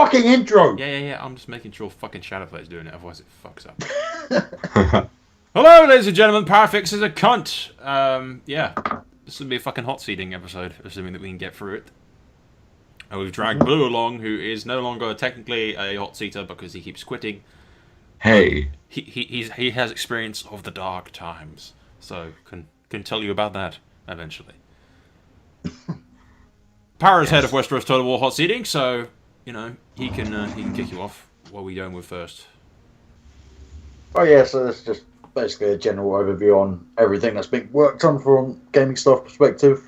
fucking intro! Yeah. I'm just making sure fucking Shadowplay's doing it, otherwise it fucks up. Hello, ladies and gentlemen. Parafix is a cunt. Yeah. This will be a fucking hot-seating episode, assuming that we can get through it. And we've dragged Blue along, who is no longer technically a hot-seater because he keeps quitting. Hey. He has experience of the dark times, so can tell you about that eventually. Para's head of Westeros Total War hot-seating, so you know he can kick you off. What are we going with first? Oh yeah, so this is just basically a general overview on everything that's been worked on from gaming staff perspective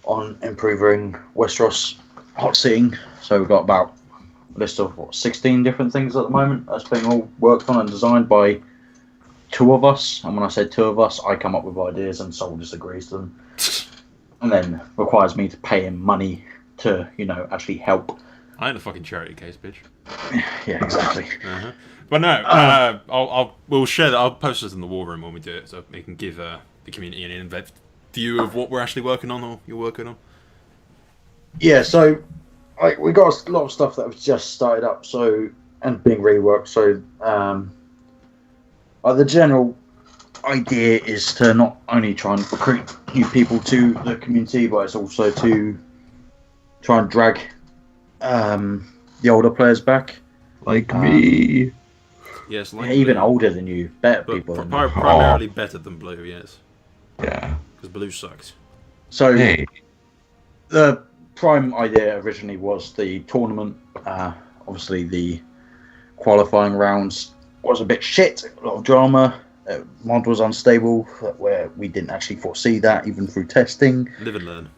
on improving Westeros hot-seating. So we've got about a list of 16 different things at the moment that's being all worked on and designed by two of us. And when I say two of us, I come up with ideas and Soul disagrees to them, and then requires me to pay him money to, actually help. I ain't a fucking charity case, bitch. Yeah, exactly. But no, we'll share that. I'll post this in the war room when we do it, so we can give the community an in-depth view of what we're actually working on, or you're working on. Yeah, so we got a lot of stuff that was just started up, and being reworked. So the general idea is to not only try and recruit new people to the community, but it's also to try and drag the older players back. Like me. Yes, like even older than you, better people than you. Primarily better than Blue, yes. Yeah. Because Blue sucks. So Hey. the prime idea originally was the tournament. Obviously, the qualifying rounds was a bit shit, a lot of drama. Mod was unstable, where we didn't actually foresee that, even through testing. Live and learn.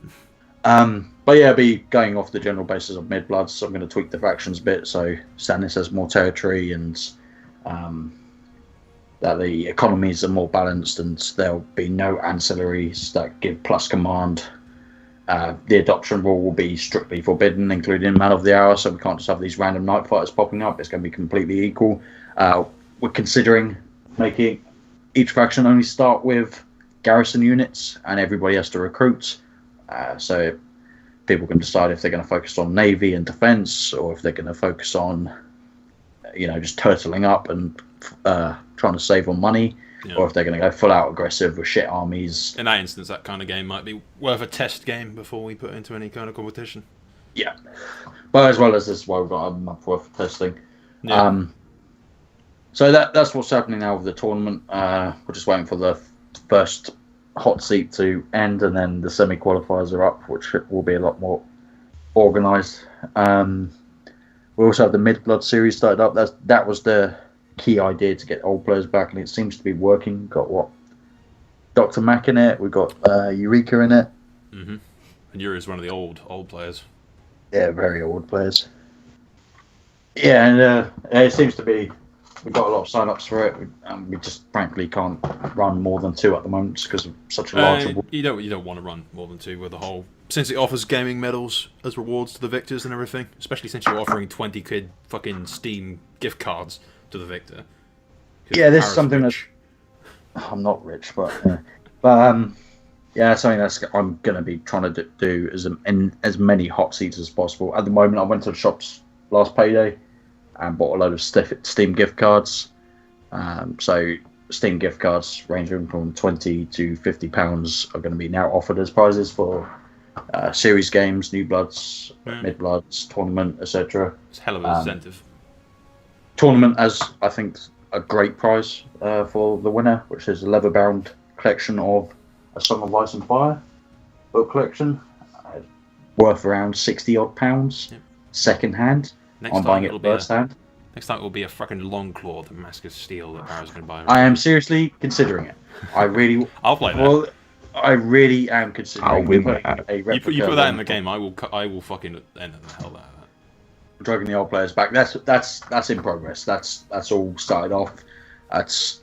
But yeah, be going off the general basis of mid-bloods, so I'm going to tweak the factions a bit, so Stannis has more territory, and that the economies are more balanced, and there'll be no ancillaries that give plus command. The adoption rule will be strictly forbidden, including man of the hour, so we can't just have these random night fighters popping up. It's going to be completely equal. We're considering making each faction only start with garrison units, and everybody has to recruit. So people can decide if they're going to focus on navy and defense, or if they're going to focus on, just turtling up and trying to save on money, or if they're going to go full out aggressive with shit armies. In that instance, that kind of game might be worth a test game before we put it into any kind of competition. Yeah, but as well as this, we've got a month worth of testing. Yeah. So that's what's happening now with the tournament. We're just waiting for the first hot seat to end, and then the semi-qualifiers are up, which will be a lot more organised. We also have the mid-blood series started up. That was the key idea, to get old players back, and it seems to be working. Got Dr. Mac in it. We got Eureka in it. Mm-hmm. And Yuri's one of the old players. Yeah, very old players. Yeah, and it seems to be. We've got a lot of sign-ups for it, and we just frankly can't run more than 2 at the moment because of such a large. You don't want to run more than 2 with the whole, since it offers gaming medals as rewards to the victors and everything. Especially since you're offering 20 quid fucking Steam gift cards to the victor. Yeah, this is something that I'm not rich, but yeah, something that's I'm gonna be trying to do as many hot seats as possible. At the moment, I went to the shops last payday and bought a load of Steam gift cards. So Steam gift cards ranging from £20 to £50 are going to be now offered as prizes for series games, New Bloods, Mid Bloods, tournament, etc. It's a hell of an incentive. Tournament has, I think, a great prize for the winner, which is a leather-bound collection of A Song of Ice and Fire book collection, worth around £60 second hand. Next I'm buying it first hand. Next time it will be a fucking Longclaw, the Mask of Steel that Barra's going to buy. I am seriously considering it. I'll play that. Well, I really am considering. I'll win that. You put that in the game. I will fucking end the hell out of that. Dragging the old players back. That's in progress. That's all started off. That's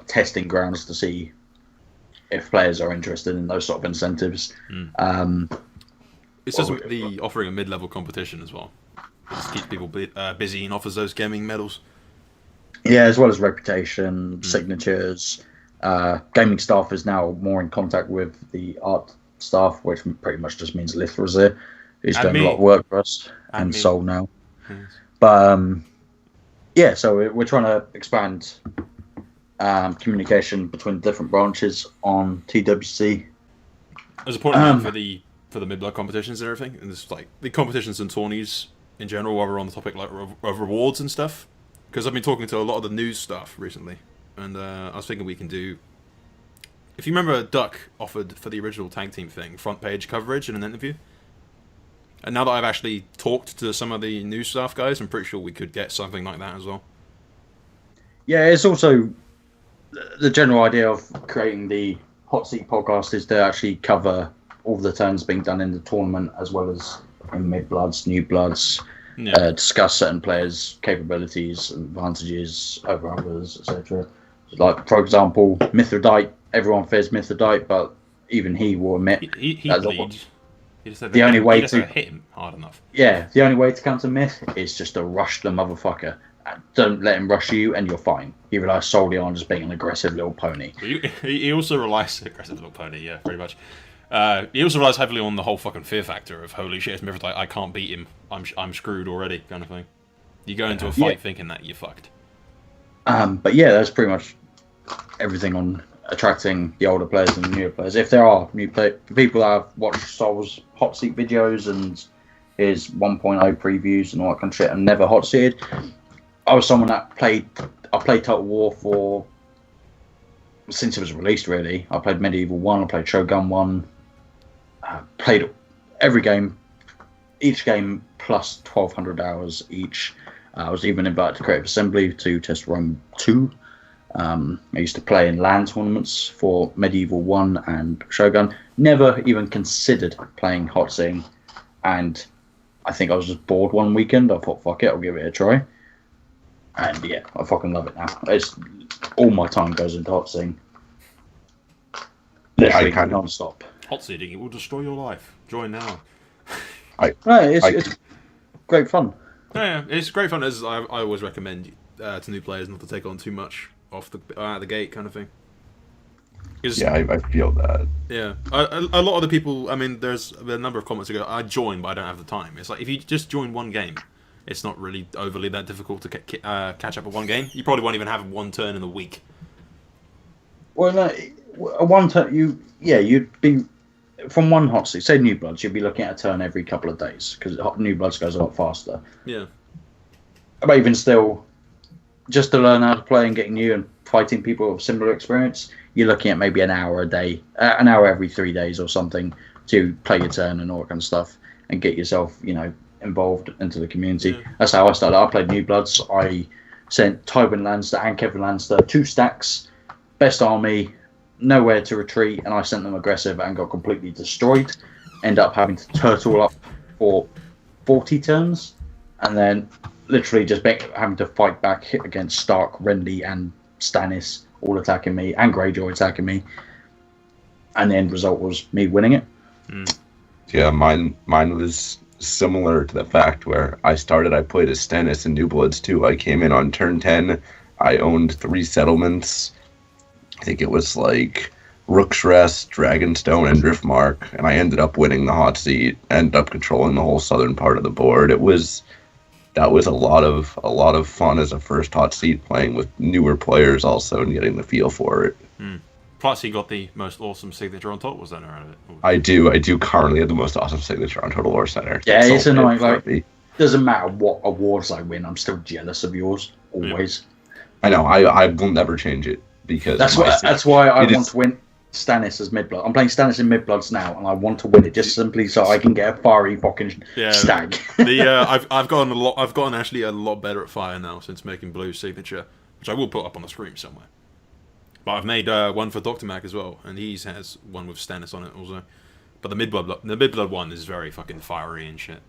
testing grounds to see if players are interested in those sort of incentives. It's just the offering a mid-level competition as well. It just keeps people busy and offers those gaming medals. Yeah, as well as reputation, signatures. Gaming staff is now more in contact with the art staff, which pretty much just means Lithra's there, who's done a lot of work for us, and Soul now. But yeah, so we're trying to expand communication between different branches on TWC. As a point of view for the mid-blood competitions and everything, and this like the competitions and tourneys in general, while we're on the topic like of rewards and stuff, because I've been talking to a lot of the news stuff recently, and I was thinking we can do. If you remember, Duck offered for the original tag team thing front page coverage in an interview, and now that I've actually talked to some of the news staff guys, I'm pretty sure we could get something like that as well. Yeah, it's also the general idea of creating the Hot Seat podcast is to actually cover all the turns being done in the tournament as well as in mid bloods, new bloods, discuss certain players' capabilities, advantages over others, etc. Like, for example, Mithridite. Everyone fears Mithridite, but even he will admit he bleeds. He just said the only way to hit him hard enough. Yeah, the only way to counter Myth is just to rush the motherfucker. Don't let him rush you, and you're fine. He relies solely on just being an aggressive little pony. He also relies aggressive little pony, yeah, pretty much. He also relies heavily on the whole fucking fear factor of holy shit, it's Mithridite, I can't beat him. I'm screwed already, kind of thing. You go into a fight thinking that you're fucked. But yeah, that's pretty much everything on attracting the older players and the newer players. If there are new people that have watched Soul's hot seat videos and his 1.0 previews and all that kind of shit and never hot seated, I was someone that played Total War since it was released, really. I played Medieval 1, I played Shogun 1, played every game, each game plus 1,200 hours each. I was even invited to Creative Assembly to test Rome 2. I used to play in LAN tournaments for Medieval 1 and Shogun. Never even considered playing Hot Seating, and I think I was just bored one weekend. I thought, fuck it, I'll give it a try. And yeah, I fucking love it now. It's all my time goes into Hot Seating. Literally non-stop. Hot Seating, it will destroy your life. Join now. It's great fun. Yeah, it's great fun. As I always recommend to new players not to take on too much off the gate, kind of thing. Yeah, I feel that. Yeah, a lot of the people. I mean, there's a number of comments that go, "I join, but I don't have the time." It's like if you just join one game, it's not really overly that difficult to catch up with one game. You probably won't even have one turn in a week. Well, no, one turn you'd be from one hot seat. Say New Bloods, you'd be looking at a turn every couple of days because New Bloods goes a lot faster. Yeah, but even still, just to learn how to play and getting new and fighting people with similar experience, you're looking at maybe an hour a day, an hour every 3 days or something to play your turn and all that kind of stuff and get yourself, involved into the community. Yeah. That's how I started. I played New Bloods. I sent Tywin Lannister and Kevin Lannister 2 stacks, best army, nowhere to retreat, and I sent them aggressive and got completely destroyed. End up having to turtle up for 40 turns, and then literally just having to fight back against Stark, Renly, and Stannis all attacking me, and Greyjoy attacking me. And the end result was me winning it. Yeah, mine was similar to the fact where I played as Stannis in New Bloods too. I came in on turn 10. I owned 3 settlements. I think it was like Rook's Rest, Dragonstone, and Driftmark, and I ended up winning the hot seat. Ended up controlling the whole southern part of the board. That was a lot of fun as a first hot seat, playing with newer players also and getting the feel for it. Plus, he got the most awesome signature on Total War Center out of it. I do currently have the most awesome signature on Total War Center. Yeah, it's annoying. Like, doesn't matter what awards I win, I'm still jealous of yours always. I know. I will never change it because that's why I want to win Stannis as mid blood. I'm playing Stannis in mid bloods now, and I want to win it just simply so I can get a fiery fucking stag. I've gotten actually a lot better at fire now since making Blue's signature, which I will put up on the stream somewhere. But I've made one for Dr. Mac as well, and he has one with Stannis on it also. But the mid blood one is very fucking fiery and shit.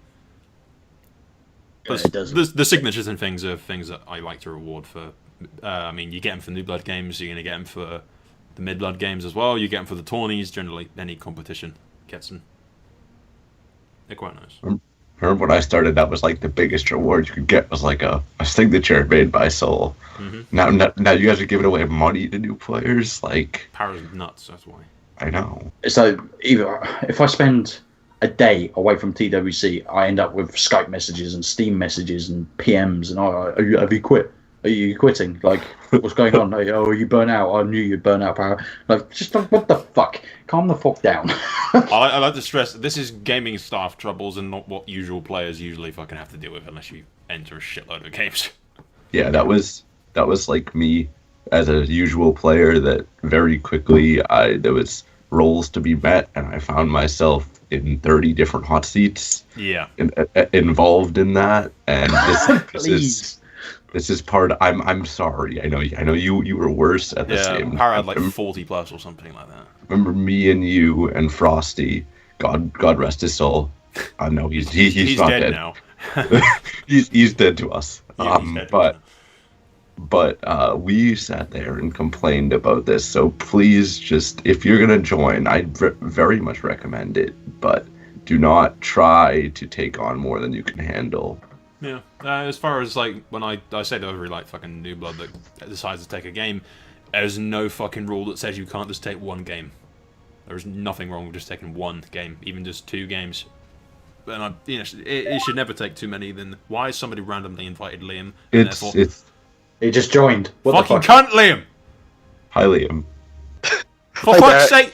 But the signatures and things are things that I like to reward for. I mean, you get them for New Blood games, you're gonna get them for the mid blood games as well. You get them for the tourneys. Generally, any competition gets them. They're quite nice. Remember when I started, that was like the biggest reward you could get was like a signature made by Soul. Mm-hmm. Now you guys are giving away money to new players. Like, Power's nuts, that's why. I know. So either if I spend a day away from TWC, I end up with Skype messages and Steam messages and PMs, and have you quit? Are you quitting? Like, what's going on? Are you burnt out? I knew you'd burn out, power. Like, just what the fuck? Calm the fuck down. I like to stress this is gaming staff troubles and not what usual players usually fucking have to deal with unless you enter a shitload of games. Yeah, that was like me as a usual player. That very quickly there was roles to be met, and I found myself in 30 different hot seats. Yeah, involved in that, and this is part. I'm sorry. I know you were worse at the same. Power had like 40 plus or something like that. Remember me and you and Frosty. God rest his soul. I know he's not dead now. he's dead to us. Yeah, but we sat there and complained about this. So please, just if you're gonna join, I'd very much recommend it. But do not try to take on more than you can handle. Yeah. As far as like when I said over like fucking New Blood that decides to take a game, there's no fucking rule that says you can't just take one game. There's nothing wrong with just taking one game, even just 2 games. And it should never take too many. Then why is somebody randomly invited Liam? He just joined. What fucking the fuck? cunt, Liam! Hi, Liam. For fuck's sake!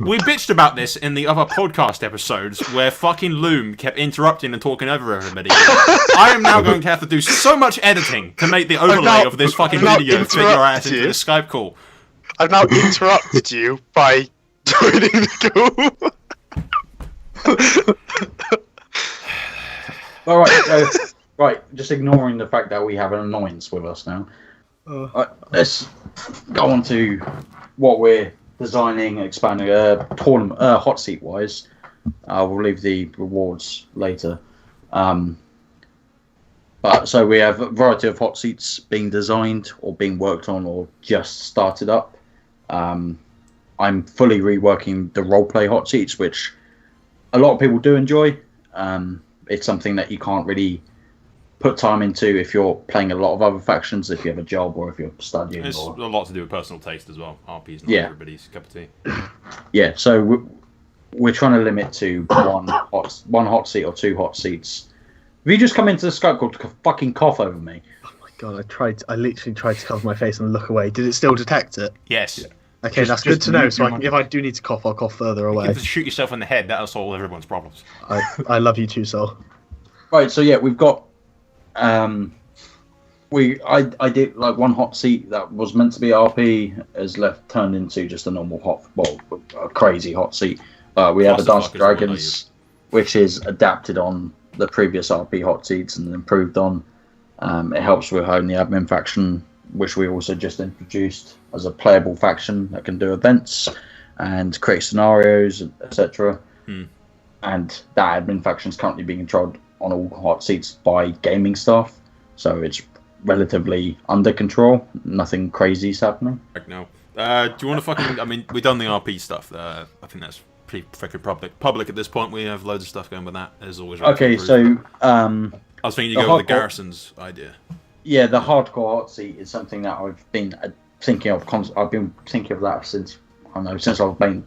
We bitched about this in the other podcast episodes where fucking Loom kept interrupting and talking over everybody. I am now going to have to do so much editing to make the overlay of this fucking video fit your ass into the Skype call. I've now interrupted you by joining the call. Alright, right, just ignoring the fact that we have an annoyance with us now. Let's go on to what we're designing, expanding, tournament, hot seat wise. We'll leave the rewards later. But so we have a variety of hot seats being designed or being worked on or just started up. I'm fully reworking the roleplay hot seats, which a lot of people do enjoy. It's something that you can't really put time into if you're playing a lot of other factions, if you have a job or if you're studying. It's a lot to do with personal taste as well. RP's not everybody's cup of tea. Yeah, so we're trying to limit to one hot seat or 2 hot seats. Have you just come into the Skype call to fucking cough over me? Oh my god, I literally tried to cover my face and look away. Did it still detect it? Yes. Yeah. Okay, that's good to know. So if I do need to cough, I'll cough further away. You can shoot yourself in the head. That'll solve everyone's problems. I love you too, Sol. Right, so yeah, we've got I did like one hot seat that was meant to be RP has turned into just a normal a crazy hot seat. We have a Dance of Dragons, which is adapted on the previous RP hot seats and improved on. It helps with home the admin faction, which we also just introduced as a playable faction that can do events and create scenarios, etc. And that admin faction is currently being controlled on all hot seats by gaming staff, so it's relatively under control. Nothing crazy is happening. No. Do you want to fucking? I mean, we've done the RP stuff. I think that's pretty freaking public at this point. We have loads of stuff going with that. As always. Okay, so I was thinking you go with the Garrison's idea. Yeah, the hardcore hot seat is something that I've been thinking of. I've been thinking of that since I've been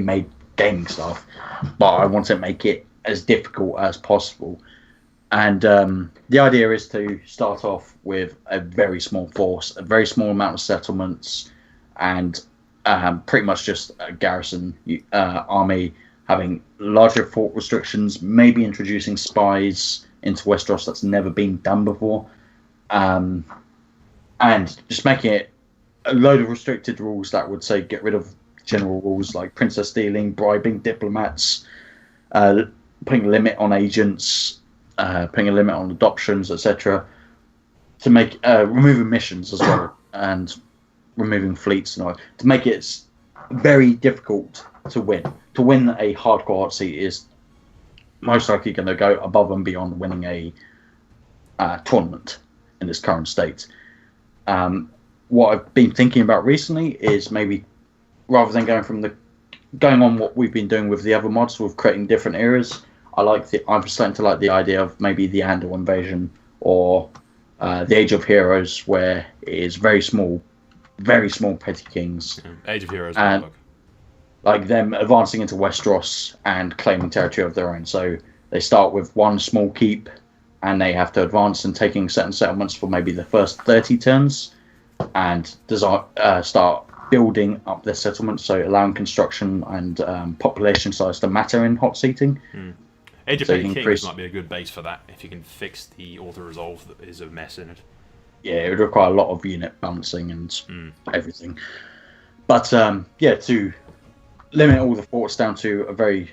made gaming stuff, but I want to make it as difficult as possible. And the idea is to start off with a very small force, a very small amount of settlements, and pretty much just a garrison army, having larger fort restrictions, maybe introducing spies into Westeros that's never been done before, and just making it a load of restricted rules that would say get rid of general rules like princess stealing, bribing diplomats, putting a limit on agents, putting a limit on adoptions, etc. To make removing missions as well and removing fleets and all, to make it very difficult to win. To win a hardcore hot seat is most likely going to go above and beyond winning a tournament in its current state. What I've been thinking about recently is maybe rather than going on what we've been doing with the other mods with creating different eras, I'm starting to like the idea of maybe the Andor invasion or the Age of Heroes, where it is very small petty kings. Age of Heroes. like them advancing into Westeros and claiming territory of their own. So they start with one small keep, and they have to advance and taking certain settlements for maybe the first 30 turns, and start building up their settlements, so allowing construction and population size to matter in Hotseating. Age of Petty Kings might be a good base for that, if you can fix the auto-resolve that is a mess in it. Yeah, it would require a lot of unit balancing and everything. But to limit all the forts down to a very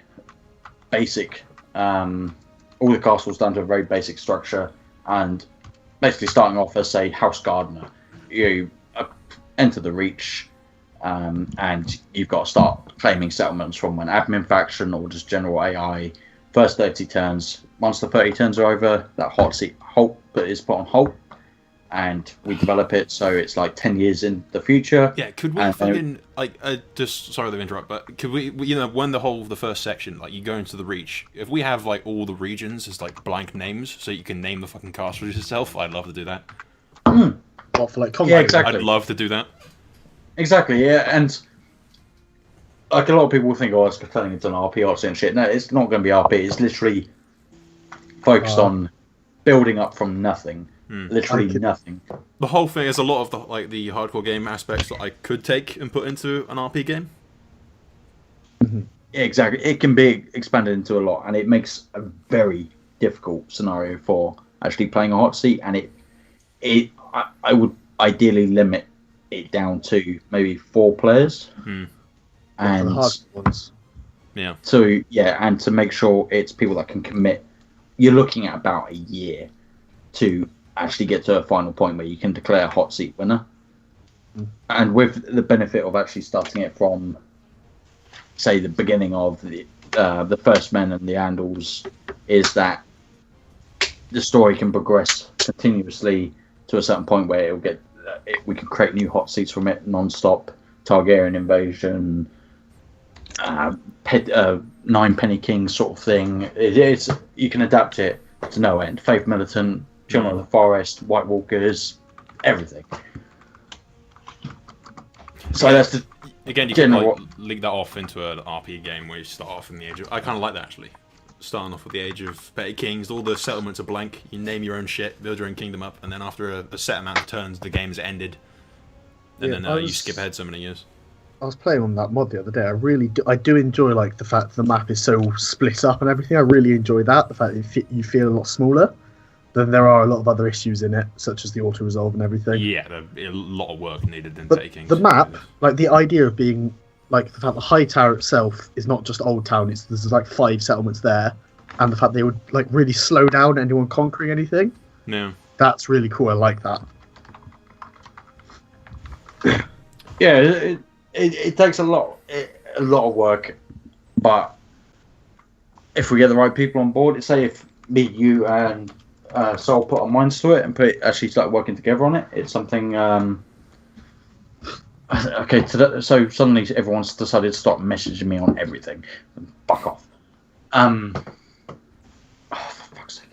basic, all the castles down to a very basic structure, and basically starting off as, say, House Gardener. You enter the Reach, and you've got to start claiming settlements from an admin faction or just general AI. First 30 turns. Once the 30 turns are over, that hot seat halt is put on hold, and we develop it so it's like 10 years in the future. Yeah, could we fucking just sorry to interrupt, but could we when the whole of the first section, like you go into the Reach, if we have like all the regions as like blank names, so you can name the fucking castles yourself, I'd love to do that. What, for like Conclave? Yeah, exactly. I'd love to do that. Exactly, yeah, and like a lot of people think, oh, it's turning into an RP Odyssey and shit. No, it's not going to be RP. It's literally focused on building up from nothing. Literally nothing. The whole thing is a lot of the hardcore game aspects that I could take and put into an RP game. Yeah, exactly. It can be expanded into a lot, and it makes a very difficult scenario for actually playing a hot seat. And I would ideally limit it down to maybe 4 players. And the hard ones. Yeah. So and to make sure it's people that can commit. You're looking at about a year to actually get to a final point where you can declare a hot seat winner. And with the benefit of actually starting it from, say, the beginning of the First Men and the Andals, is that the story can progress continuously to a certain point where it'll get we can create new hot seats from it non-stop. Targaryen invasion, 9 Penny Kings sort of thing. It's you can adapt it to no end. Faith Militant, Children of the Forest, White Walkers, everything. So that's the again. You can like link that off into an RP game where you start off in the age of. I kind of like that actually. Starting off with the Age of Petty Kings, all the settlements are blank. You name your own shit, build your own kingdom up, and then after a set amount of turns, the game's ended. And then you skip ahead so many years. I was playing on that mod the other day. I do enjoy like the fact that the map is so split up and everything. I really enjoy that. The fact that you feel a lot smaller. Then there are a lot of other issues in it, such as the auto resolve and everything. Yeah, a lot of work needed in taking. The map, like the idea of being like the fact the High Tower itself is not just Old Town. There's like 5 settlements there, and the fact they would like really slow down anyone conquering anything. Yeah, that's really cool. I like that. Yeah, it takes a lot of work, but if we get the right people on board, say if me, you, and Soul put our minds to it and actually start working together on it, it's something. Okay, so suddenly everyone's decided to start messaging me on everything. Fuck off. For fuck's sake.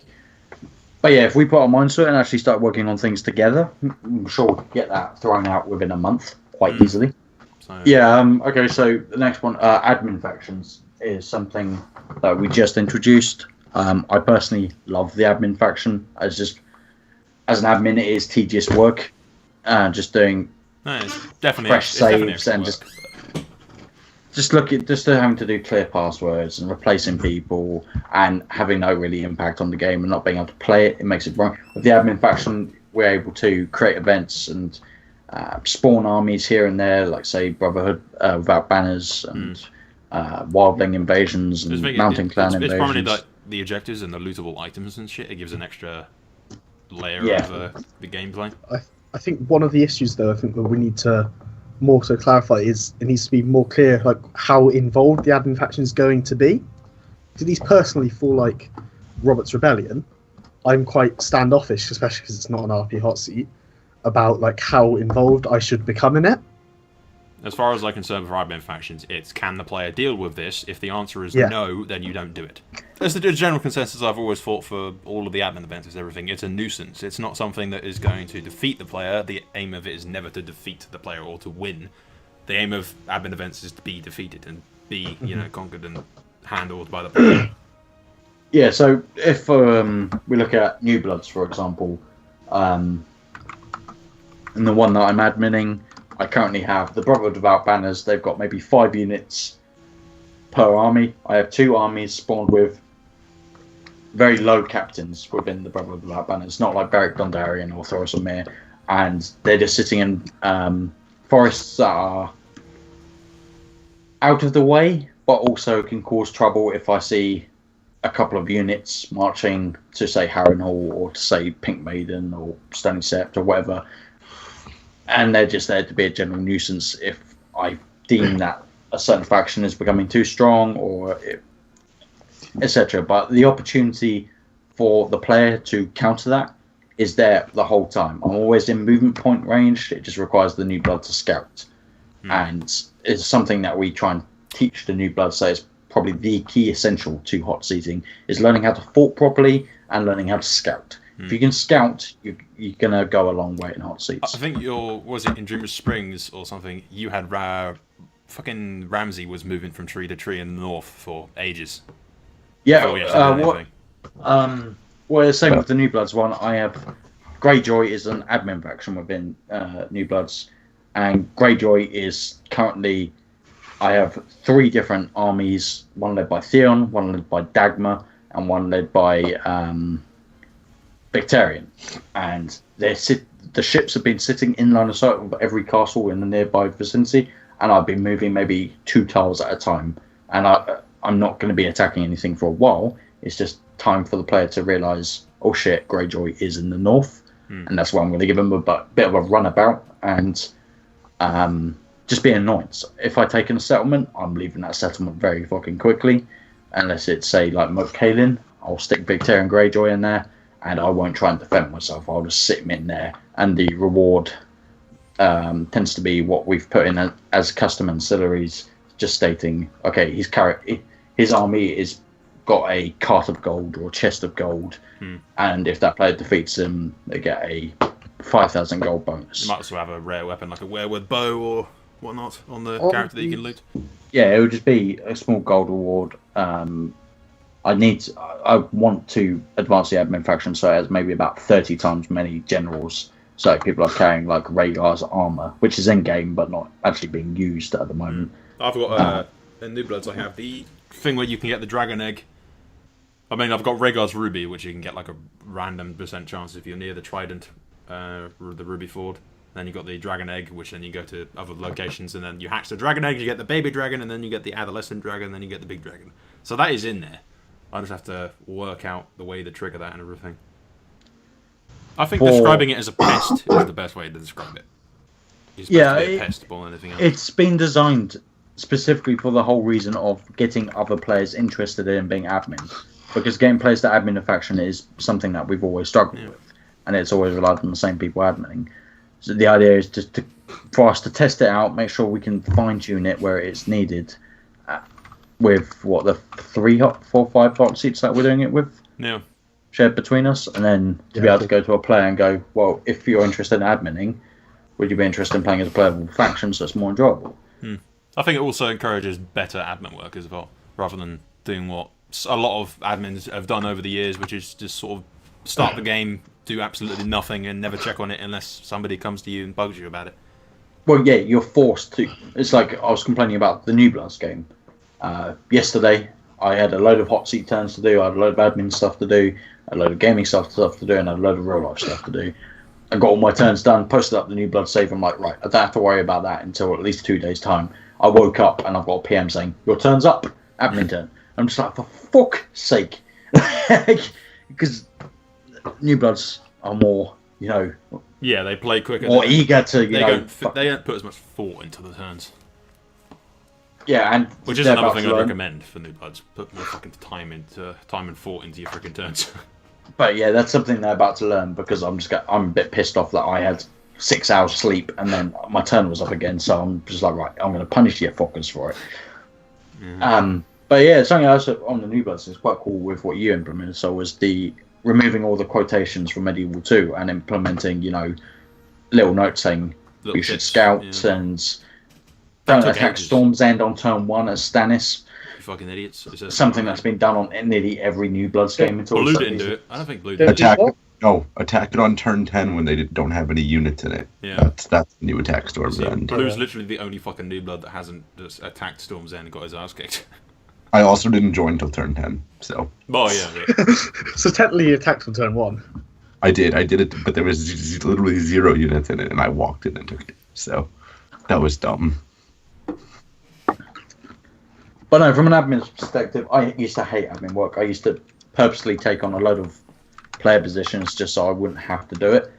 But yeah, if we put our minds to it and actually start working on things together, I'm sure we can get that thrown out within a month quite easily. So, okay, so the next one, admin factions, is something that we just introduced. I personally love the admin faction. As an admin, it is tedious work. Just doing fresh saves and just having to do clear passwords and replacing people and having no really impact on the game and not being able to play it. It makes it wrong. With the admin faction, we're able to create events and spawn armies here and there, like say Brotherhood without banners and wildling invasions and mountain clan invasions. It's probably like the objectives and the lootable items and shit. It gives an extra layer of the gameplay. I think one of the issues, though, I think that we need to more so clarify is it needs to be more clear, like how involved the admin faction is going to be. To these personally, for like Robert's Rebellion, I'm quite standoffish, especially because it's not an RP hot seat, about like how involved I should become in it. As far as I'm concerned with admin factions, it's can the player deal with this? If the answer is no, then you don't do it. That's the general consensus I've always thought for all of the admin events and everything. It's a nuisance. It's not something that is going to defeat the player. The aim of it is never to defeat the player or to win. the aim of admin events is to be defeated and be, conquered and handled by the player. Yeah, so if we look at New Bloods, for example, and the one that I'm adminning, I currently have the Brotherhood Without Banners. They've got maybe 5 units per army. I have 2 armies spawned with very low captains within the Brotherhood Without Banners, not like Beric Dondarrion or Thoros or Mir, and they're just sitting in forests that are out of the way, but also can cause trouble if I see a couple of units marching to, say, Harrenhal or to, say, Pink Maiden or Stony Sept or whatever, and they're just there to be a general nuisance if I deem that a certain faction is becoming too strong or etc. But the opportunity for the player to counter that is there the whole time. I'm always in movement point range. It just requires the New Blood to scout. And it's something that we try and teach the New Blood, so it's probably the key essential to Hotseating, is learning how to fort properly and learning how to scout. If you can scout, you're going to go a long way in hot seats. I think was it in Dreamer's Springs or something, you had fucking Ramsey was moving from tree to tree in the north for ages. Yeah, well, same with the New Bloods one. I have Greyjoy is an admin faction within New Bloods, and Greyjoy is currently, I have 3 different armies, one led by Theon, one led by Dagmar, and one led by Victorian, and the ships have been sitting in line of sight of every castle in the nearby vicinity, and I've been moving maybe 2 tiles at a time, and I'm not going to be attacking anything for a while. It's just time for the player to realise, oh shit, Greyjoy is in the north, and that's why I'm going to give him a bit of a runabout and just be annoying. So if I take in a settlement, I'm leaving that settlement very fucking quickly, unless it's, say, like Moat Cailin. I'll stick Victorian Greyjoy in there, and I won't try and defend myself. I'll just sit him in there, and the reward tends to be what we've put in as custom ancillaries, just stating, okay, his army is got a cart of gold or a chest of gold, and if that player defeats him, they get a 5,000 gold bonus. You might also have a rare weapon like a werewood bow or whatnot on the character that you can loot. Yeah, it would just be a small gold reward. I want to advance the admin faction so it has maybe about 30 times many generals, so people are carrying like Rhaegar's armor, which is in game but not actually being used at the moment. I've got in New Bloods I have the thing where you can get the dragon egg. I mean, I've got Rhaegar's ruby, which you can get like a random % chance if you're near the Trident, the Ruby Ford. Then you got the dragon egg, which then you go to other locations, and then you hatch the dragon egg, you get the baby dragon, and then you get the adolescent dragon, and then you get the big dragon. So that is in there. I just have to work out the way to trigger that and everything. I think describing it as a pest is the best way to describe it. It's supposed to be a pest more than anything else. It's been designed specifically for the whole reason of getting other players interested in being admin. Because getting players to admin a faction is something that we've always struggled with. And it's always relied on the same people adminning. So the idea is just for us to test it out, make sure we can fine-tune it where it's needed. With the 3, 4, 5 hot seats that we're doing it with, shared between us, and then to be able to go to a player and go, well, if you're interested in adminning, would you be interested in playing as a playable faction so it's more enjoyable? I think it also encourages better admin work as well, rather than doing what a lot of admins have done over the years, which is just sort of start the game, do absolutely nothing, and never check on it unless somebody comes to you and bugs you about it. Well, yeah, you're forced to. It's like I was complaining about the New Bloods game. Yesterday, I had a load of hot seat turns to do, I had a load of admin stuff to do, a load of gaming stuff to do, and a load of real life stuff to do. I got all my turns done, posted up the New Blood save. I'm like, right, I don't have to worry about that until at least 2 days' time. I woke up and I've got a PM saying, your turn's up, admin turn. I'm just like, for fuck's sake. Because New Bloods are more, Yeah, they play quicker. More eager to, they don't put as much thought into the turns. Yeah, and which is another thing I'd recommend for New Bloods. Put more fucking time and thought into your freaking turns. But yeah, that's something they're about to learn, because I'm a bit pissed off that I had 6 hours sleep and then my turn was up again. So I'm just like, right, I'm going to punish you fuckers for it. But yeah, something else on the New Bloods is quite cool with what you implemented. So was the removing all the quotations from Medieval 2 and implementing, little notes saying you should scout and don't attack Storm's End on turn 1 as Stannis. You fucking idiots. Something that's been done on nearly every New Bloods game until Blue didn't do it. I don't think Blue did it. Attack it on turn 10 when they don't have any units in it. Yeah. That's the new attack Storm's End. Blue's literally the only fucking New Blood that hasn't just attacked Storm's End and got his ass kicked. I also didn't join until turn 10, so... Oh, yeah. So technically you attacked on turn 1. I did it, but there was literally 0 units in it, and I walked in and took it. So, that was dumb. But no, from an admin perspective, I used to hate admin work. I used to purposely take on a load of player positions just so I wouldn't have to do it.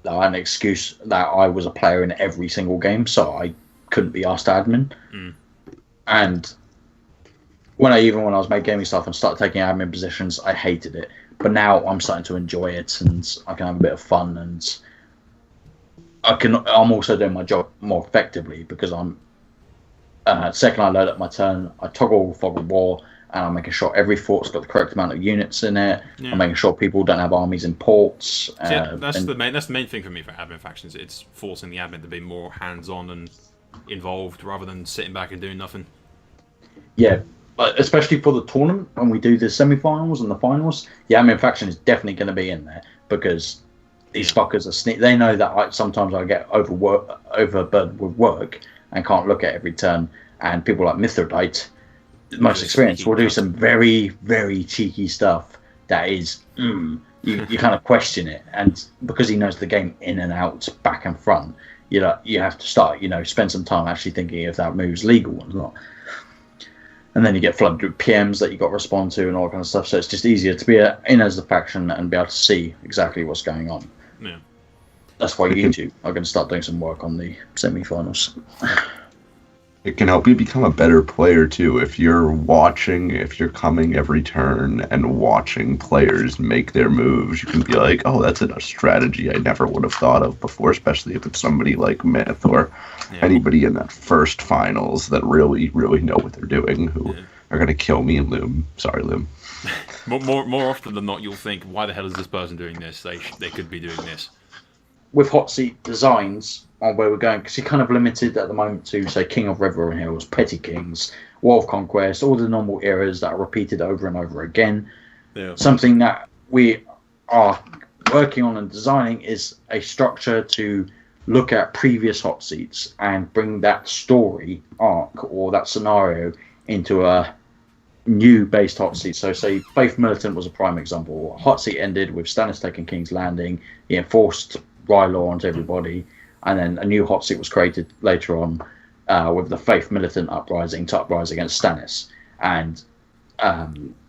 I had an excuse that I was a player in every single game, so I couldn't be asked to admin. And when I was making gaming stuff and started taking admin positions, I hated it. But now I'm starting to enjoy it, and I can have a bit of fun, and I'm also doing my job more effectively because I'm second I load up my turn, I toggle Fog of War, and I'm making sure every fort's got the correct amount of units in it. I'm making sure people don't have armies in ports. That's the main thing for me for admin factions. It's forcing the admin to be more hands-on and involved rather than sitting back and doing nothing. Yeah. But especially for the tournament, when we do the semi-finals and the finals, the admin faction is definitely going to be in there because these fuckers are they know that sometimes I get overburdened with work and can't look at every turn. And people like Mithridate, most experienced, will do some very, very cheeky stuff that is, you kind of question it. And because he knows the game in and out, back and front, you have to start, spend some time actually thinking if that move's legal or not. And then you get flooded with PMs that you got to respond to and all that kind of stuff. So it's just easier to be in as a faction and be able to see exactly what's going on. Yeah. That's why you two are going to start doing some work on the semi-finals. It can help you become a better player too if you're coming every turn and watching players make their moves. You can be like, oh, that's a strategy I never would have thought of before, especially if it's somebody like Myth or anybody in that first finals that really, really know what they're doing who are going to kill me and Loom. Sorry, Loom. More often than not, you'll think, why the hell is this person doing this? They could be doing this. With hot seat designs on where we're going, because you're kind of limited at the moment to, say, King of River and Hills, Petty Kings, War of Conquest, all the normal eras that are repeated over and over again. Yeah. Something that we are working on and designing is a structure to look at previous hot seats and bring that story arc or that scenario into a new based hot seat. So say Faith Militant was a prime example. Hot seat ended with Stannis taking King's Landing. He enforced R'hllor onto everybody, and then a new hot seat was created later on with the Faith Militant uprising to uprise against Stannis. And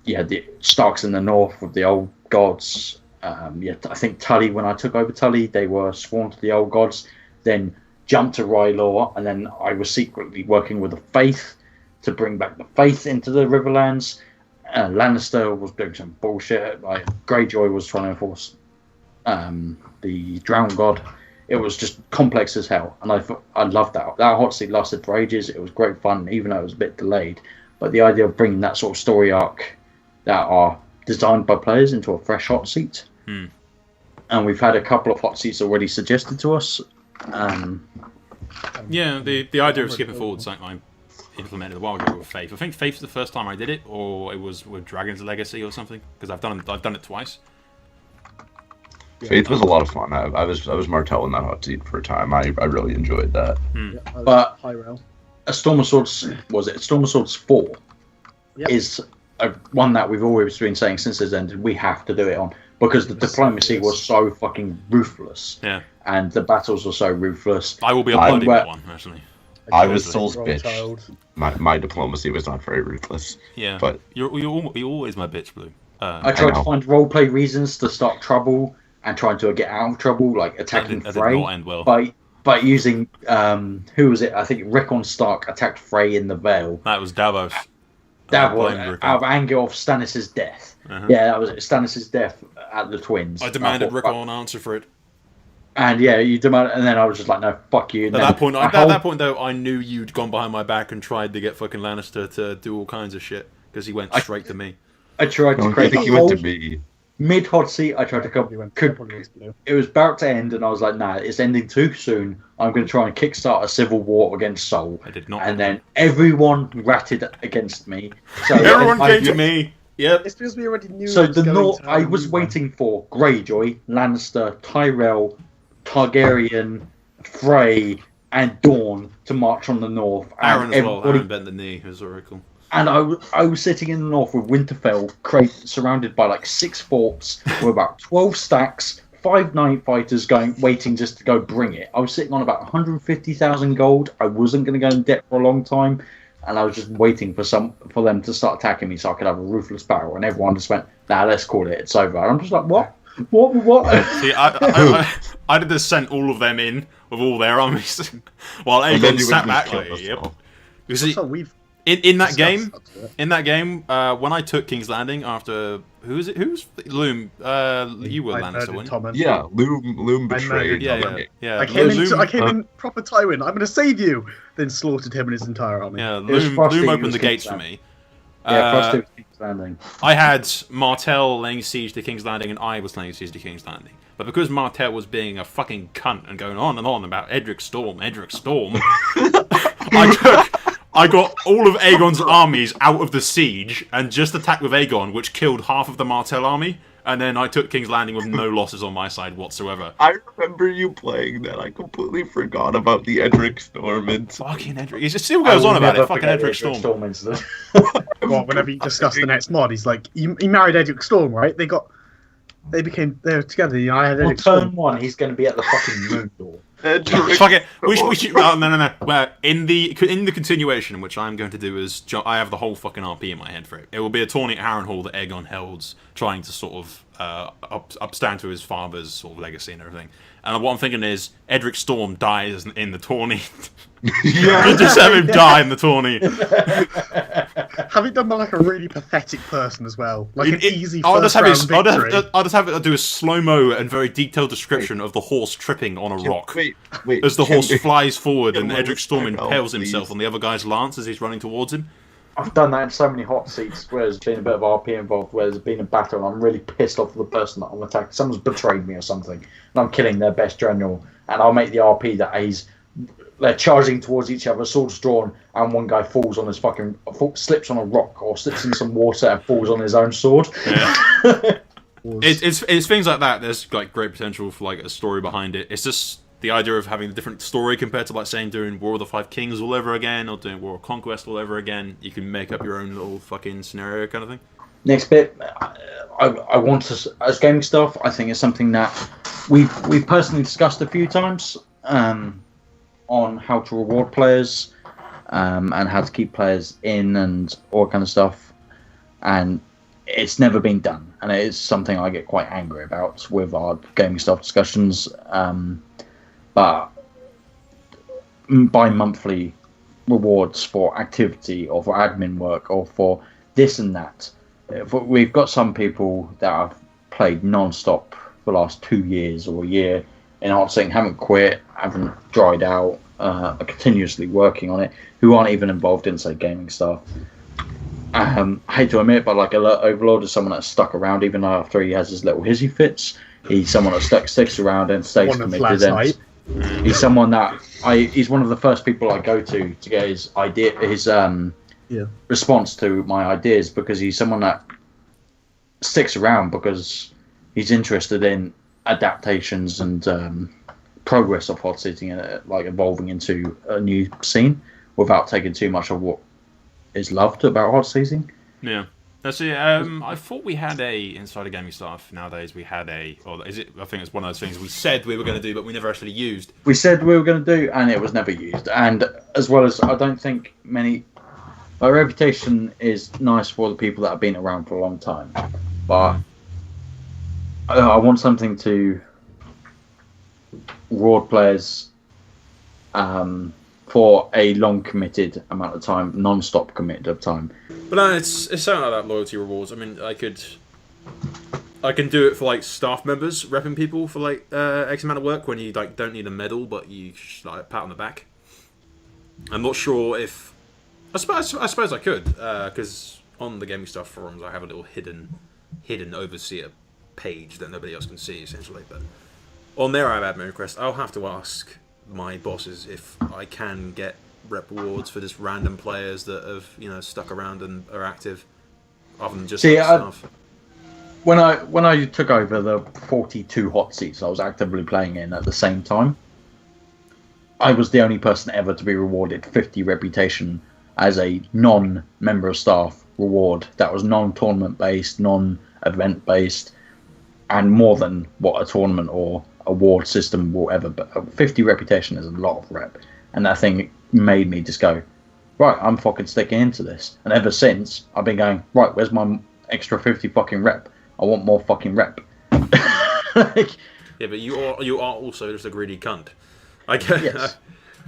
you had the Starks in the north with the old gods. I think Tully, when I took over Tully, they were sworn to the old gods, then jumped to R'hllor, and then I was secretly working with the Faith to bring back the Faith into the Riverlands. Lannister was doing some bullshit. Like Greyjoy was trying to enforce the Drowned God. It was just complex as hell, and I loved that. That hot seat lasted for ages. It was great fun, even though it was a bit delayed. But the idea of bringing that sort of story arc that are designed by players into a fresh hot seat, and we've had a couple of hot seats already suggested to us. The idea of skipping forward something I implemented a while ago with Faith. I think Faith's the first time I did it, or it was with Dragon's Legacy or something, because I've done it twice. Faith was a lot of fun. I was Martell in that hot seat for a time. I really enjoyed that. But a Storm of Swords, Storm of Swords 4 is one that we've always been saying since it's ended, we have to do it on, because the diplomacy was so fucking ruthless. Yeah. And the battles were so ruthless. I will be uploading that one, actually. I was Soul's bitch. My diplomacy was not very ruthless. Yeah. But you're always my bitch, Blue. I tried to find roleplay reasons to start trouble and trying to get out of trouble, like attacking Frey. That did not end well. By using who was it? I think Rickon Stark attacked Frey in the Vale. That was Davos. Davos, out of anger of Stannis' death. Yeah, that was it. Stannis' death at the Twins. I demanded Rickon answer for it. And yeah, you demanded, and then I was just like, no, fuck you. At that point, though, I knew you'd gone behind my back and tried to get fucking Lannister to do all kinds of shit because he went straight to me. I tried to create. He went to me. Mid hot seat, I tried to come. It was about to end, and I was like, "Nah, it's ending too soon. I'm going to try and kickstart a civil war against Soul." I did not. And then everyone ratted against me. So everyone came to me. Yep. It's because we already knew. So the North, I was waiting for Greyjoy, Lannister, Tyrell, Targaryen, Frey, and Dawn to march on the North. Aaron as well. Aaron bent the knee. It was very cool. And I was sitting in the north with Winterfell, surrounded by like 6 forts, with about 12 stacks, 5 night fighters waiting just to go bring it. I was sitting on about 150,000 gold. I wasn't going to go in debt for a long time, and I was just waiting for them to start attacking me so I could have a ruthless battle. And everyone just went, "Nah, let's call it. It's over." And I'm just like, "What? What?" See, I did this, sent all of them in with all their armies, while Aegon sat back. Like, yep. You see, in that game, when I took King's Landing after who's Loom? You were Lannister, weren't you? Yeah, Loom betrayed. Yeah. I came in proper Tywin. I'm going to save you. Then slaughtered him and his entire army. Yeah, Loom opened the gates for me. Yeah, King's Landing. I had Martell laying siege to King's Landing, and I was laying siege to King's Landing. But because Martell was being a fucking cunt and going on and on about Edric Storm, I got all of Aegon's armies out of the siege and just attacked with Aegon, which killed half of the Martell army. And then I took King's Landing with no losses on my side whatsoever. I remember you playing that. I completely forgot about the Edric Storm incident. Fucking Edric. He still goes on about it. Fucking Edric Storm incident. Well, whenever you discuss the next mod, he's like, he married Edric Storm, right? They were together. You know, I had Edric Storm. Turn 1, he's going to be at the fucking moon door. Fuck it. We should. No. Well, in the continuation, which I'm going to do is, I have the whole fucking RP in my head for it. It will be a tourney at Harrenhal that Aegon holds, trying to sort of upstand to his father's sort of legacy and everything. And what I'm thinking is, Edric Storm dies in the tourney. You just have him die in the tourney. Have it done by like a really pathetic person as well, like an easy first round victory. I'll just have it do a slow-mo and very detailed description of the horse tripping on a rock. Wait. As the horse flies forward and Edric Storm impales himself on the other guy's lance as he's running towards him. I've done that in so many hot seats where there's been a bit of RP involved, where there's been a battle, and I'm really pissed off at the person that I'm attacking. Someone's betrayed me or something, and I'm killing their best general, and I'll make the RP that they're charging towards each other, swords drawn, and one guy falls on his slips on a rock or slips in some water and falls on his own sword. Yeah. It's things like that. There's like great potential for like a story behind it. It's just the idea of having a different story compared to like saying doing War of the Five Kings all over again or doing War of Conquest all over again. You can make up your own little fucking scenario kind of thing. Next bit, I want to, as gaming stuff, I think it's something that we've personally discussed a few times on how to reward players and how to keep players in and all kind of stuff. And it's never been done. And it is something I get quite angry about with our gaming stuff discussions. But bi-monthly rewards for activity or for admin work or for this and that. We've got some people that have played non-stop for the last 2 years or a year in Hotseating, haven't quit, haven't dried out, are continuously working on it, who aren't even involved in, say, gaming stuff. I hate to admit, but like Overlord is someone that's stuck around even after he has his little hissy fits. He's someone that sticks around and stays committed. And he's someone that he's one of the first people I go to get his response to my ideas, because he's someone that sticks around because he's interested in adaptations and progress of Hotseating and like evolving into a new scene without taking too much of what is loved about Hotseating. Yeah. That's it. I thought we had a Insider Gaming Staff. Nowadays we had or is it? I think it's one of those things we said we were going to do, but we never actually used. We said we were going to do, and it was never used. And as well as, I don't think many. My reputation is nice for the people that have been around for a long time, but I want something to reward players for a long committed amount of time, non-stop committed of time. But no, it's something like that, loyalty rewards. I mean, I can do it for like staff members, repping people for like X amount of work when you like don't need a medal, but you just, like pat on the back. I'm not sure if I suppose I could, because on the gaming stuff forums I have a little hidden overseer page that nobody else can see, essentially. But on there, I have admin requests. I'll have to ask my bosses if I can get rep rewards for just random players that have stuck around and are active, other than just stuff. When I took over the 42 hot seats I was actively playing in at the same time, I was the only person ever to be rewarded 50 reputation as a non-member of staff reward. That was non-tournament based, non-event based, and more than what a tournament or award system will ever. But 50 reputation is a lot of rep, and that thing made me just go, right, I'm fucking sticking into this. And ever since, I've been going, right, where's my extra 50 fucking rep? I want more fucking rep. Yeah, but you are also just a greedy cunt. I get, yes.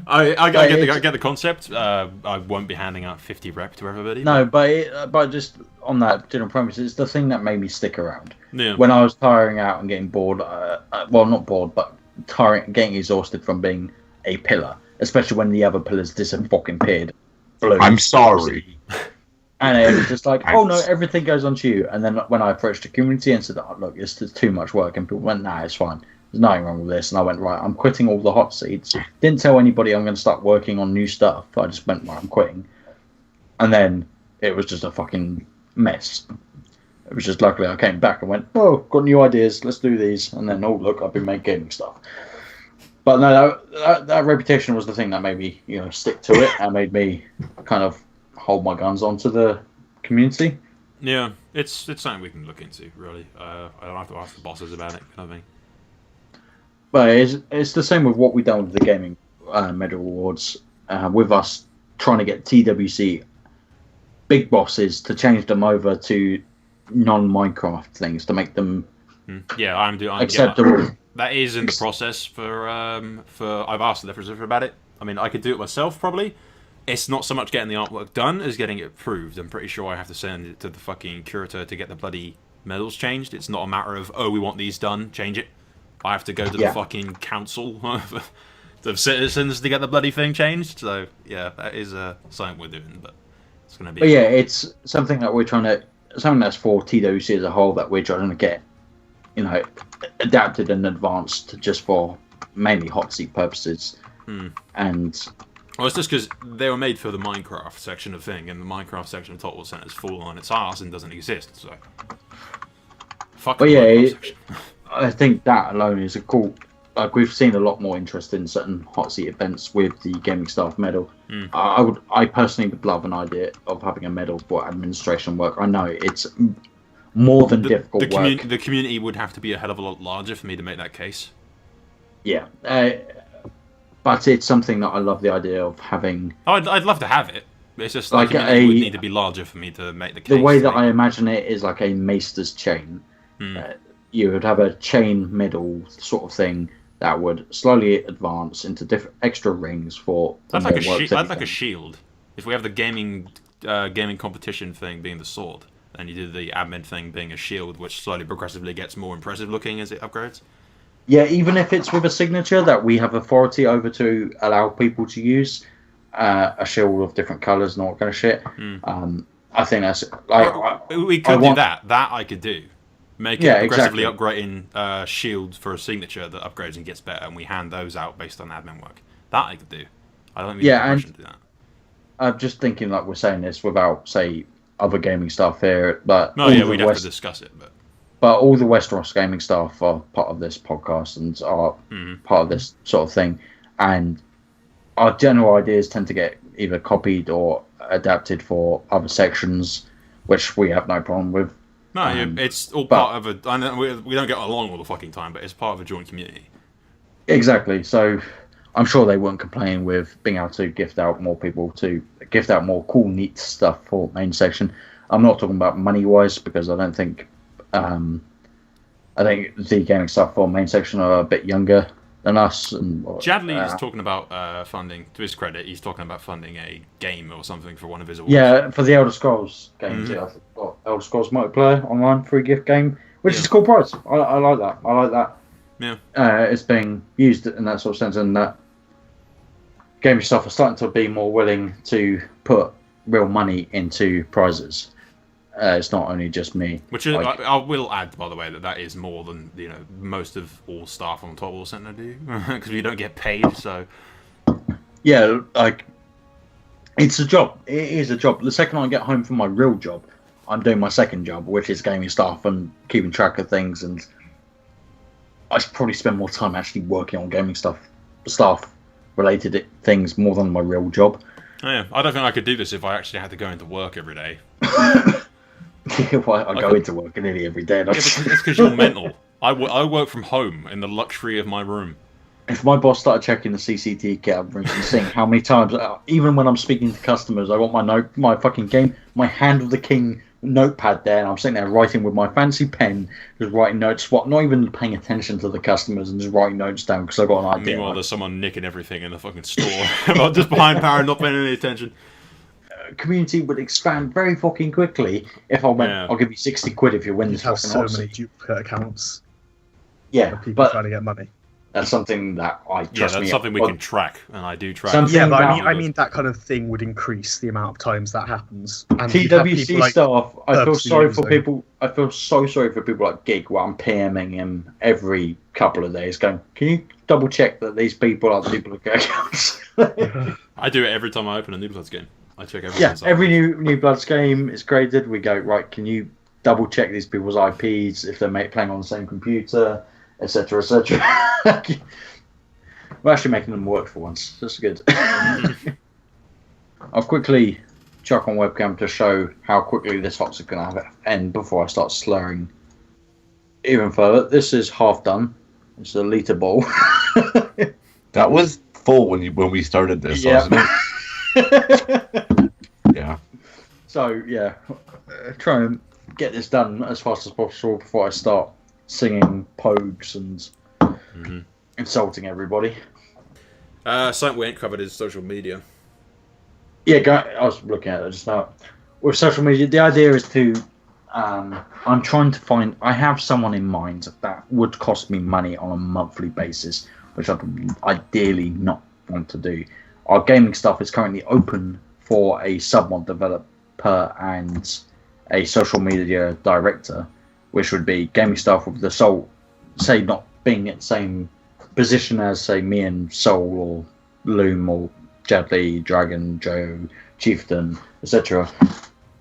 I get the concept. I won't be handing out 50 rep to everybody. No, but just on that general premise, it's the thing that made me stick around. Yeah. When I was tiring out and getting bored, well, not bored, but getting exhausted from being a pillar, especially when the other pillars disappeared. I'm sorry. And it was just like, oh no, everything goes on to you. And then when I approached the community and said, oh, look, it's too much work, and people went, nah, it's fine. There's nothing wrong with this. And I went, right, I'm quitting all the hot seats. Didn't tell anybody I'm going to start working on new stuff. I just went, right, I'm quitting. And then it was just a fucking mess. It was just luckily I came back and went, oh, got new ideas, let's do these. And then, oh, look, I've been making gaming stuff. But no, that reputation was the thing that made me, stick to it and made me kind of hold my guns onto the community. Yeah, it's something we can look into, really. I don't have to ask the bosses about it, kind of thing. But it's the same with what we've done with the gaming medal awards, with us trying to get TWC big bosses to change them over to non-Minecraft things to make them I'm acceptable. Yeah, that is in the process for I've asked the representative about it. I mean, I could do it myself probably. It's not so much getting the artwork done as getting it approved. I'm pretty sure I have to send it to the fucking curator to get the bloody medals changed. It's not a matter of, oh, we want these done, change it. I have to go to the fucking council of citizens to get the bloody thing changed. So, yeah, that is something we're doing, but it's going to be... But yeah, it's something that we're trying to... Something that's for TWC as a whole that we're trying to get, adapted and advanced just for mainly hot seat purposes. And... Well, it's just because they were made for the Minecraft section of thing, and the Minecraft section of Total Center is full on its arse and doesn't exist, so... Fuck the Minecraft section. I think that alone is a cool... Like, we've seen a lot more interest in certain hot seat events with the gaming staff medal. I personally would love an idea of having a medal for administration work. I know it's more than difficult work. The community would have to be a hell of a lot larger for me to make that case. Yeah. But it's something that I love the idea of having... I'd love to have it. It's just like it would need to be larger for me to make the case. The way that I imagine it is like a Maester's chain. You would have a chain middle sort of thing that would slowly advance into different extra rings for... I'd like a shield. If we have the gaming competition thing being the sword, and you do the admin thing being a shield, which slowly progressively gets more impressive looking as it upgrades. Yeah, even if it's with a signature that we have authority over to allow people to use, a shield of different colours and all that kind of shit. I think that's... we could do that. That I could do. Make it progressively upgrading shield for a signature that upgrades and gets better, and we hand those out based on admin work. That I could do. I don't think we to do that. I'm just thinking, like we're saying this without, say, other gaming staff here, but... No, yeah, we'd have to discuss it, but... But all the Westeros gaming staff are part of this podcast and are part of this sort of thing. And our general ideas tend to get either copied or adapted for other sections, which we have no problem with. No, it's all part of a... I know we don't get along all the fucking time, but it's part of a joint community. Exactly. So I'm sure they wouldn't complain with being able to gift out more people to gift out more cool, neat stuff for main section. I'm not talking about money-wise, because I don't think... I think the gaming stuff for main section are a bit younger than us. And Jadley is talking about funding. To his credit, he's talking about funding a game or something for one of his awards. Yeah, for the Elder Scrolls games. I think Elder Scrolls multiplayer online free gift game, which is a cool price. I like that. I like that. Yeah, it's being used in that sort of sense, and that gaming stuff are starting to be more willing to put real money into prizes. It's not only just me. Which is, I will add, by the way, that is more than most of all staff on Top Wall Centre do, because we don't get paid. So yeah, like it's a job. It is a job. The second I get home from my real job, I'm doing my second job, which is gaming staff and keeping track of things. And I should probably spend more time actually working on gaming staff related things more than my real job. Oh, yeah, I don't think I could do this if I actually had to go into work every day. Well, I go into work nearly every day. It's because you're mental. I work from home in the luxury of my room. If my boss started checking the CCTV cameras and seeing how many times, even when I'm speaking to customers, I want my fucking my Hand of the King notepad there, and I'm sitting there writing with my fancy pen, just writing notes, not even paying attention to the customers, and just writing notes down because I've got an idea. Meanwhile, there's someone nicking everything in the fucking store, just behind power, not paying any attention. Community would expand very fucking quickly if I went, I'll give you 60 quid if you win this fucking so many duplicate accounts. Yeah, people trying to get money. That's something that that's something we can track, and I do track. Yeah, but I mean that kind of thing would increase the amount of times that happens. And TWC staff, I feel sorry for people. I feel so sorry for people like Gig, where I'm PMing him every couple of days, going, "Can you double check that these people are duplicate accounts?" I do it every time I open a New Bloods game. I check every. Yeah, every New Bloods game is created. We go, right, can you double check these people's IPs if they're playing on the same computer, etc., etc. We're actually making them work for once. That's good. I'll quickly chuck on webcam to show how quickly this hot's going to have it end before I start slurring even further. This is half done. It's a litre bowl. That was full when we started this, wasn't it? Yeah. So yeah, try and get this done as fast as possible before I start singing pogues and insulting everybody. Something we ain't covered is social media. Yeah, I was looking at it just now. With social media, the idea is to I'm trying to find. I have someone in mind that would cost me money on a monthly basis, which I'd ideally not want to do. Our gaming stuff is currently open for a submod developer and a social media director, which would be gaming stuff with the Soul, say, not being at the same position as, say, me and Soul or Loom or Jadley, Dragon, Joe, Chieftain, etc.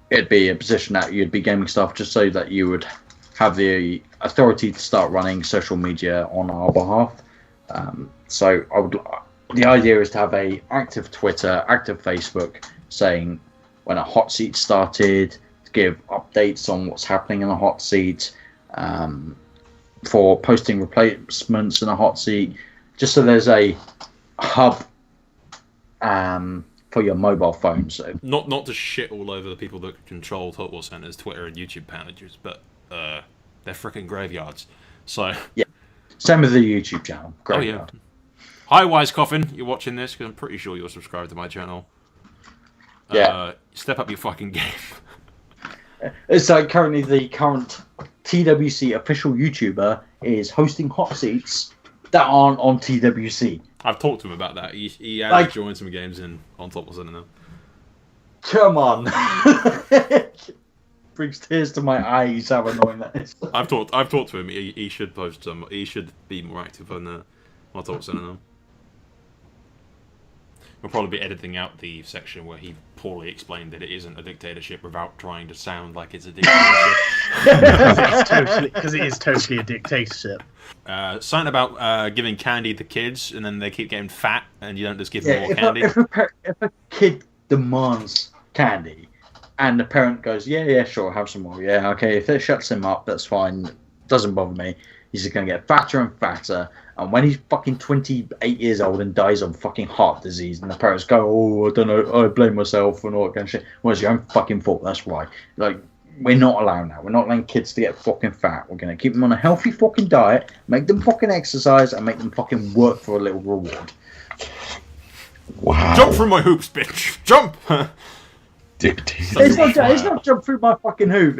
It'd be a position that you'd be gaming stuff just so that you would have the authority to start running social media on our behalf. So the idea is to have a active Twitter, active Facebook, saying when a hot seat started, to give updates on what's happening in a hot seat, for posting replacements in a hot seat, just so there's a hub for your mobile phone. So not to shit all over the people that control Top Wall Centre's Twitter and YouTube pages, but they're freaking graveyards. So yeah, same with the YouTube channel. Oh Graveyard. yeah. Hi, Wise Coffin. You're watching this because I'm pretty sure you're subscribed to my channel. Yeah. Step up your fucking game. It's like currently the current TWC official YouTuber is hosting hot seats that aren't on TWC. I've talked to him about that. He has joined some games on Top Wall Centre now. Come on. Brings tears to my eyes how annoying that is. I've talked to him. He should post some. He should be more active on Top Wall Centre now. We'll probably be editing out the section where he poorly explained that it isn't a dictatorship without trying to sound like it's a dictatorship. Because it is totally a dictatorship. Something about giving candy to kids and then they keep getting fat and you don't just give them more candy. If a kid demands candy and the parent goes, yeah, sure, have some more. Yeah, okay, if it shuts him up, that's fine. Doesn't bother me. He's just going to get fatter and fatter. And when he's fucking 28 years old and dies of fucking heart disease, and the parents go, oh, I don't know, I blame myself and all that kind of shit. Well, it's your own fucking fault, that's why. Like, we're not allowing that. We're not allowing kids to get fucking fat. We're going to keep them on a healthy fucking diet, make them fucking exercise, and make them fucking work for a little reward. Wow. Jump through my hoops, bitch! Jump! Dictator. It's not jump through my fucking hoop.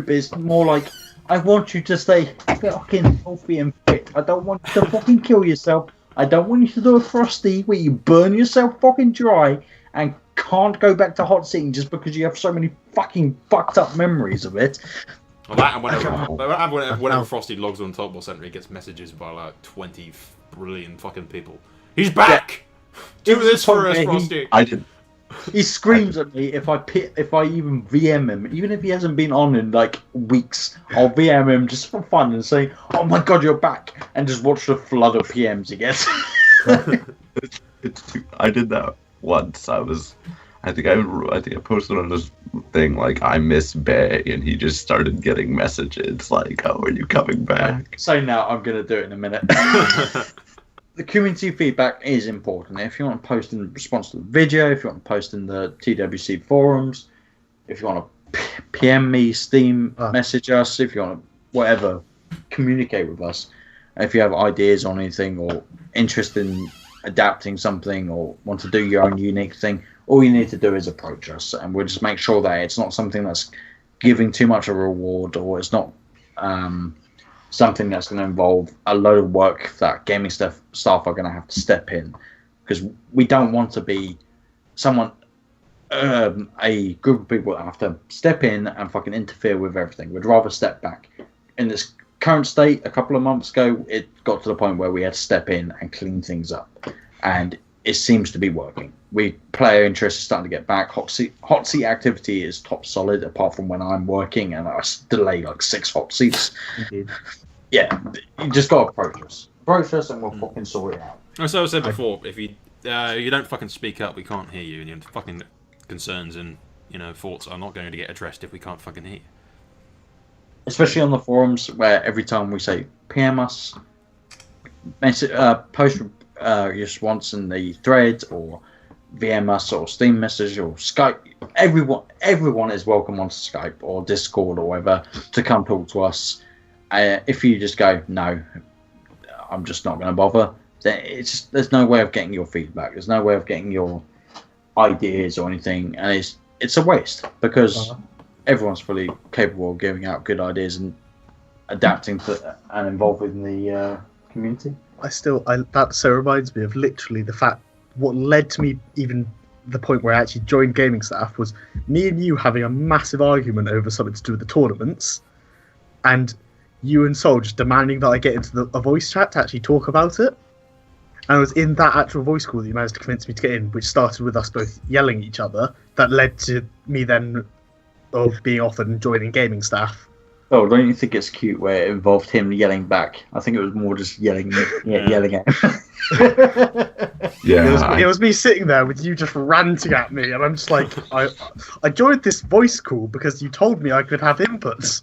It's more like, I want you to stay fucking healthy and fit. I don't want you to fucking kill yourself. I don't want you to do a frosty where you burn yourself fucking dry and can't go back to hot seating just because you have so many fucking fucked up memories of it. Well, that and whenever Frosty logs on Top Ball Center, he gets messages by like 20 brilliant fucking people. He's back! Do this for us, Frosty! I did. He screams at me if I even VM him, even if he hasn't been on in like weeks. I'll VM him just for fun and say, "Oh my god, you're back!" and just watch the flood of PMs he gets. I did that once. I think I posted on this thing like I miss Bay, and he just started getting messages like, "Oh, are you coming back?" So now I'm gonna do it in a minute. The community feedback is important. If you want to post in response to the video, if you want to post in the TWC forums, if you want to PM me, Steam, message us, if you want to, whatever, communicate with us. If you have ideas on anything or interest in adapting something or want to do your own unique thing, all you need to do is approach us, and we'll just make sure that it's not something that's giving too much of a reward, or it's not something that's going to involve a load of work that gaming staff are going to have to step in, because we don't want to be a group of people that have to step in and fucking interfere with everything. We'd rather step back. In this current state, a couple of months ago, it got to the point where we had to step in and clean things up, and it seems to be working. Player interest is starting to get back. Hot seat activity is top solid, apart from when I'm working and I delay like 6 hot seats. Indeed. Yeah, you just got to approach us and we'll fucking sort it out. As I said before, if you don't fucking speak up, we can't hear you, and your fucking concerns and thoughts are not going to get addressed if we can't fucking hear you. Especially on the forums, where every time we say PM us, post your response in the thread, or VM us, or Steam message, or Skype, everyone is welcome on Skype or Discord or whatever to come talk to us. If you just go, no, I'm just not going to bother, then there's no way of getting your feedback. There's no way of getting your ideas or anything, and it's a waste, because everyone's fully capable of giving out good ideas and adapting to and involving the community. That so reminds me of literally the fact what led to me even the point where I actually joined gaming staff was me and you having a massive argument over something to do with the tournaments, and you and Soul just demanding that I get into a voice chat to actually talk about it. And it was in that actual voice call that you managed to convince me to get in, which started with us both yelling at each other, that led to me then of being offered and joining gaming staff. Oh, don't you think it's cute where it involved him yelling back? I think it was more just yelling at him. Yeah. It was me sitting there with you just ranting at me, and I'm just like, I joined this voice call because you told me I could have inputs.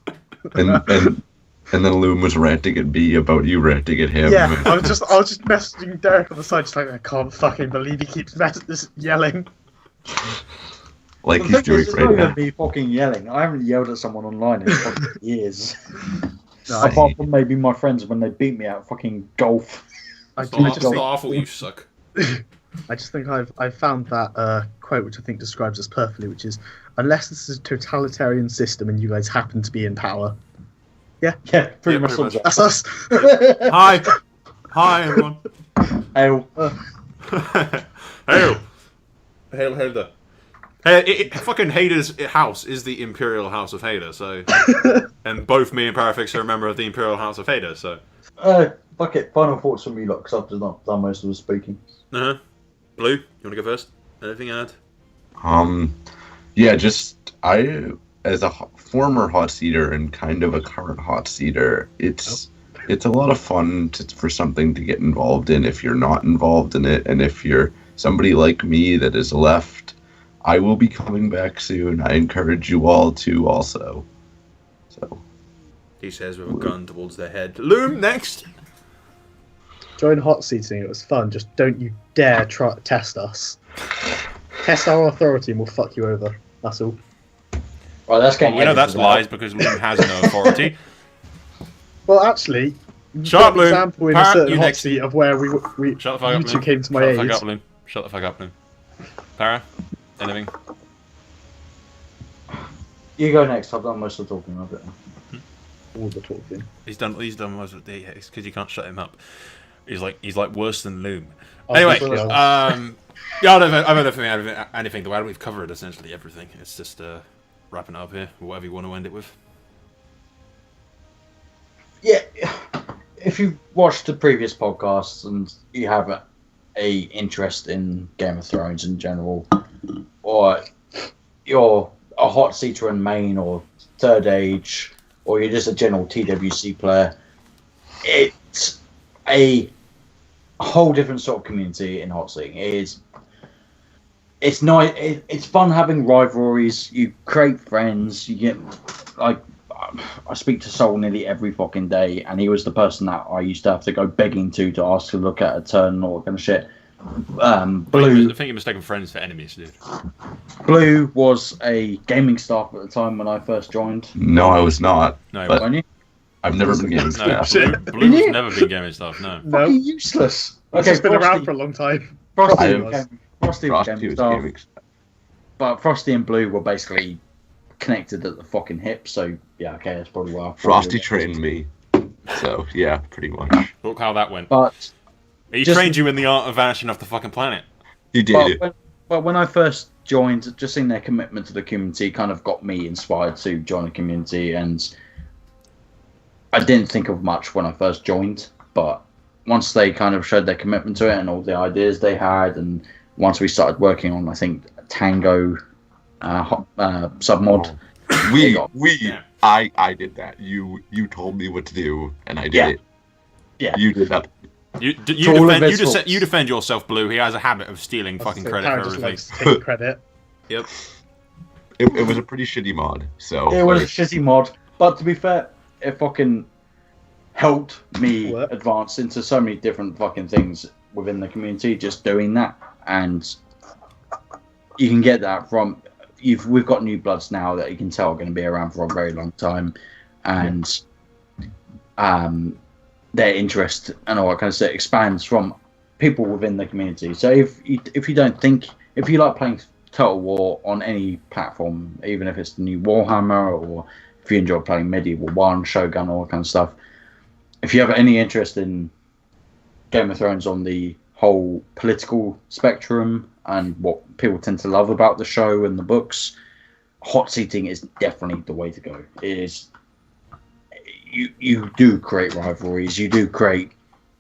And then Loom was ranting at me about you ranting at him. Yeah, I was just messaging Derek on the side, just like, I can't fucking believe he keeps yelling. Like he's doing right now. Me fucking yelling. I haven't yelled at someone online in fucking years. Apart from maybe my friends when they beat me at fucking golf. It's not awful, you suck. I just think I've found that quote, which I think describes us perfectly, which is, unless this is a totalitarian system and you guys happen to be in power. Yeah, pretty much. That's us. Hi everyone. Hail. Hail. Hail Hader. Hey, fucking Hader's house is the Imperial House of Hader, so... and both me and Parafix are a member of the Imperial House of Hader, so... Fuck it, final thoughts from you lot, because I've just not done most of the speaking. Blue, you want to go first? Anything to add? Yeah, just... as a former hot seater and kind of a current hot seater, it's a lot of fun for something to get involved in if you're not involved in it, and if you're somebody like me that is left, I will be coming back soon. I encourage you all to also. So, he says with a gun towards their head. Loom, next! Join hot seating, it was fun, just don't you dare test us. Test our authority and we'll fuck you over, that's all. Well, that's getting that's lies because Loom has no authority. Well, actually, shut up, Loom. Example in a certain hot seat of where we shut the fuck up, you two came to my aid. Shut the fuck up, Loom. Shut the fuck up, Loom. Para, anything? You go next. I've done most of the talking of it. All the talking. He's done most of it. It's because you can't shut him up. He's like worse than Loom. Oh, Anyway, yeah. yeah, I don't think anything to add. We've covered essentially everything. It's just wrapping it up here. Whatever you want to end it with. Yeah, if you've watched the previous podcasts and you have a interest in Game of Thrones in general, or you're a hot seater in main or third age, or you're just a general TWC player, it's a whole different sort of community in hot seating. It's nice. It's fun having rivalries. You create friends. You get like. I speak to Soul nearly every fucking day, and he was the person that I used to have to go begging to ask to look at a turn and all that kind of shit. Blue. I think you're mistaken friends for enemies, dude. Blue was a gaming staff at the time when I first joined. No, I was not. No, but Weren't you? I've never been gaming no, staff. Blue's never been gaming stuff. No. No, Fucking useless. it's just been around for a long time. Frosty, I was Frosty gaming was staff, gaming. but Frosty and Blue were basically connected at the fucking hip. So yeah, okay, that's probably why. Frosty trained me. So yeah, pretty much. Look how that went. But He just- trained you in the art of vanishing off the fucking planet. You did. But when I first joined, just seeing their commitment to the community kind of got me inspired to join the community. And I didn't think of much when I first joined, but once they kind of showed their commitment to it and all the ideas they had, and once we started working on, I think, Tango submod. Yeah. I did that. You told me what to do, and I did Yeah. it. Yeah. You did that. You all of his faults. defend yourself, Blue. He has a habit of stealing fucking credit for Karen just everything. likes to take credit. Yep. It was a pretty shitty mod. So It was a shitty mod, but to be fair, it fucking helped me What? advance into so many different fucking things within the community just doing that. And you can get that from we've got new bloods now that you can tell are going to be around for a very long time, and their interest and all that kind of stuff expands from people within the community. So if you like playing Total War on any platform, even if it's the new Warhammer, or if you enjoy playing Medieval 1, Shogun, all that kind of stuff, if you have any interest in Game of Thrones on the whole political spectrum and what people tend to love about the show and the books, hot seating is definitely the way to go. It is. You do create rivalries. You do create.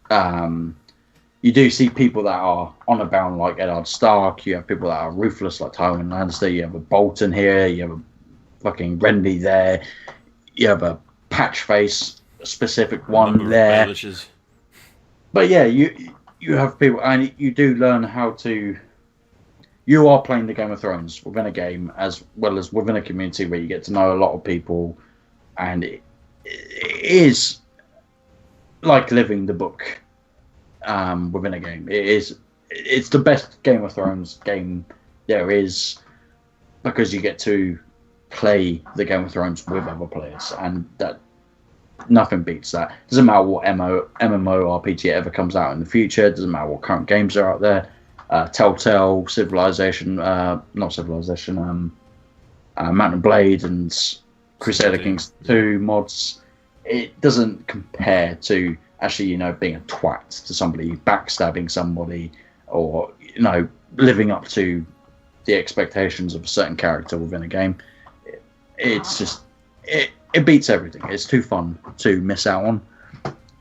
You do see people that are honor bound like Eddard Stark. You have people that are ruthless like Tywin Lannister. You have a Bolton here. You have a fucking Renly there. You have a patch face, a specific one Number of there. Baelishes. But yeah, you have people, and you do learn how to. You are playing the Game of Thrones within a game as well as within a community where you get to know a lot of people, and it is like living the book within a game. It's the best Game of Thrones game there is, because you get to play the Game of Thrones with other players, and that nothing beats that. Doesn't matter what MMORPG ever comes out in the future. Doesn't matter what current games are out there. Telltale, Civilization, not Civilization, Mountain Blade and Crusader Kings 2 mods. It doesn't compare to actually, being a twat to somebody, backstabbing somebody, or, living up to the expectations of a certain character within a game. It's just, it beats everything. It's too fun to miss out on.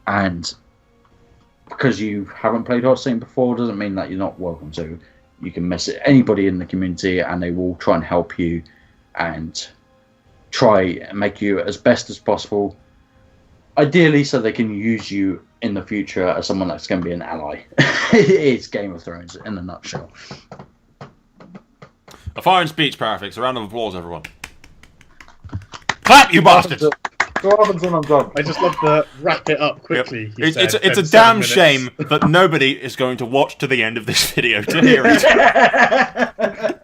And because you haven't played Hot Seating before doesn't mean that you're not welcome to. You can message anybody in the community and they will try and help you and try and make you as best as possible. Ideally, so they can use you in the future as someone that's going to be an ally. It's Game of Thrones in a nutshell. A fine speech, Parafix. A round of applause, everyone. Clap, you bastards! What happens when I'm done? I just love the wrap it up quickly. Yep. you It's said, a 7 damn minutes. shame that nobody is going to watch to the end of this video to hear it.